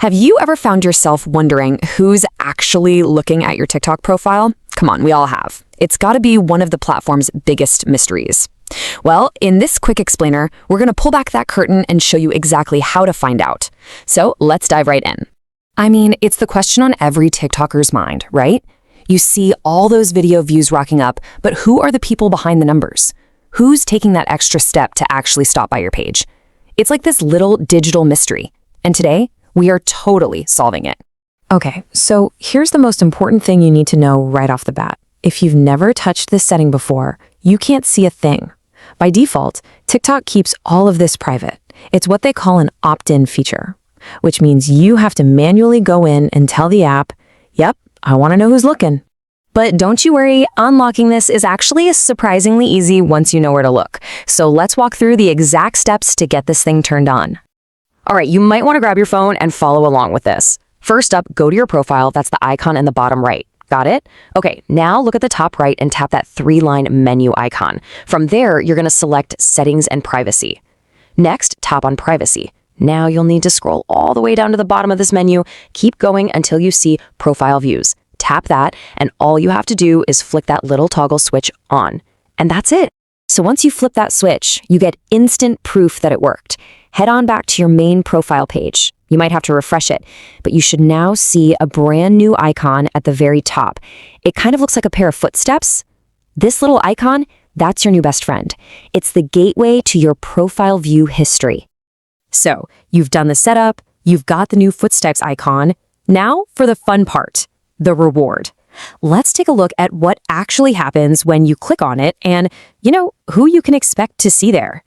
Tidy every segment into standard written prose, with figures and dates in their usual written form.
Have you ever found yourself wondering who's actually looking at your TikTok profile? Come on, we all have. It's got to be one of the platform's biggest mysteries. Well, in this quick explainer, we're going to pull back that curtain and show you exactly how to find out. So let's dive right in. I mean, it's the question on every TikToker's mind, right? You see all those video views rocking up, but who are the people behind the numbers? Who's taking that extra step to actually stop by your page? It's like this little digital mystery. And today, we are totally solving it. Okay, so here's the most important thing you need to know right off the bat. If you've never touched this setting before, you can't see a thing. By default, TikTok keeps all of this private. It's what they call an opt-in feature, which means you have to manually go in and tell the app, yep, I want to know who's looking. But don't you worry, unlocking this is actually surprisingly easy once you know where to look. So let's walk through the exact steps to get this thing turned on. All right, you might want to grab your phone and follow along with this. First up, go to your profile. That's the icon in the bottom right. Got it? Okay, now look at the top right and tap that 3-line menu icon. From there, you're going to select Settings and Privacy. Next, tap on Privacy. Now you'll need to scroll all the way down to the bottom of this menu. Keep going until you see Profile Views. Tap that, and all you have to do is flick that little toggle switch on. And that's it. So once you flip that switch, you get instant proof that it worked. Head on back to your main profile page. You might have to refresh it, but you should now see a brand new icon at the very top. It kind of looks like a pair of footsteps. This little icon, that's your new best friend. It's the gateway to your profile view history. So you've done the setup, you've got the new footsteps icon. Now for the fun part, the reward. Let's take a look at what actually happens when you click on it and, who you can expect to see there.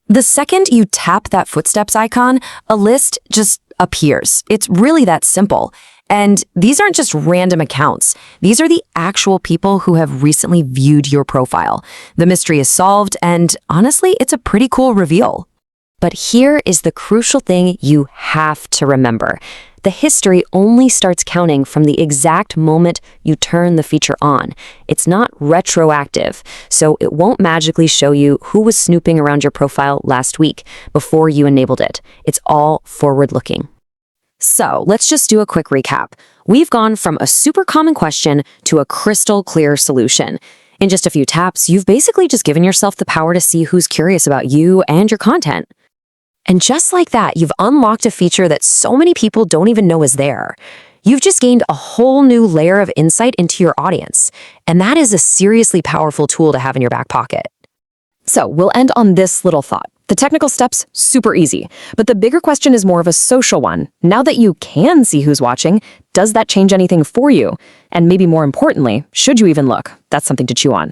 The second you tap that footsteps icon, a list just appears. It's really that simple. And these aren't just random accounts. These are the actual people who have recently viewed your profile. The mystery is solved, and honestly, it's a pretty cool reveal. But here is the crucial thing you have to remember. The history only starts counting from the exact moment you turn the feature on. It's not retroactive, so it won't magically show you who was snooping around your profile last week before you enabled it. It's all forward-looking. So let's just do a quick recap. We've gone from a super common question to a crystal clear solution. In just a few taps, you've basically just given yourself the power to see who's curious about you and your content. And just like that, you've unlocked a feature that so many people don't even know is there. You've just gained a whole new layer of insight into your audience. And that is a seriously powerful tool to have in your back pocket. So we'll end on this little thought. The technical steps, super easy. But the bigger question is more of a social one. Now that you can see who's watching, does that change anything for you? And maybe more importantly, should you even look? That's something to chew on.